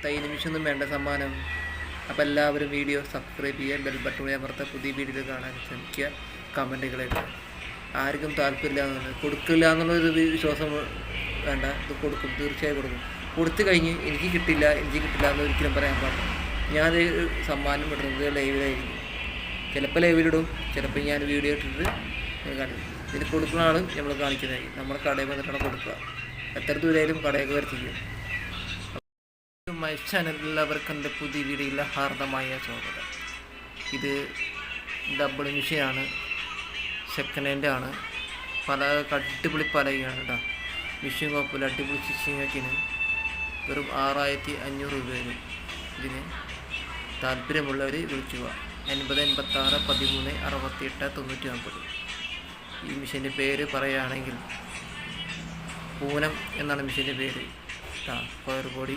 തയ്യൽ മെഷീനൊന്നും വേണ്ട സമ്മാനം. അപ്പോൾ എല്ലാവരും വീഡിയോ സബ്സ്ക്രൈബ് ചെയ്യുക, ബെൽ ബട്ടൺ അമർത്തുക, പുതിയ വീഡിയോ കാണാൻ ശ്രമിക്കുക, കമൻറ്റുകളായിട്ട്. ആർക്കും താല്പര്യമില്ല എന്നുള്ളത് കൊടുക്കില്ല എന്നുള്ളൊരു വിശ്വാസം വേണ്ട. ഇത് കൊടുക്കും, തീർച്ചയായും കൊടുക്കും. കൊടുത്തു കഴിഞ്ഞ് എനിക്ക് കിട്ടില്ല എന്ന് ഒരിക്കലും പറയാൻ പാടില്ല. ഞാൻ സമ്മാനം ഇടുന്നത് ലൈവിലായിരിക്കും. ചിലപ്പോൾ ലൈവിലിടും, ചിലപ്പോൾ ഞാൻ വീഡിയോ ഇട്ടിട്ട് കാണിക്കും. ഇതിൽ കൊടുക്കുന്ന ആളും നമ്മൾ കാണിക്കുന്നത് നമ്മൾ കടയിൽ വന്നിട്ടാണ് കൊടുക്കുക. എത്ര ദൂരമായാലും കടയൊക്കെ വരുത്തിക്കും. മൈ ചാനലിലുള്ളവർക്ക് എൻ്റെ പുതിയ വീഡിയോയിലെ ഹാർദമായ സ്വാഗതം. ഇത് ഡബിൾ മെഷീനാണ്, സെക്കൻഡ് ഹാൻഡ് ആണ്. പല അടിപൊളി പലകയാണ് കേട്ടോ. മെഷീൻ കുഴപ്പമില്ല, അടിപൊളി സ്റ്റിച്ചിങ്ങൊക്കെയാണ്. വെറും 6500 രൂപയാണ്. ഇതിന് താല്പര്യമുള്ളവർ വിളിക്കുക. 80 86 13 68 99. ഈ മെഷീൻ്റെ പേര് പറയുകയാണെങ്കിൽ പൂനം എന്നാണ് മെഷീൻ്റെ പേര്. Square body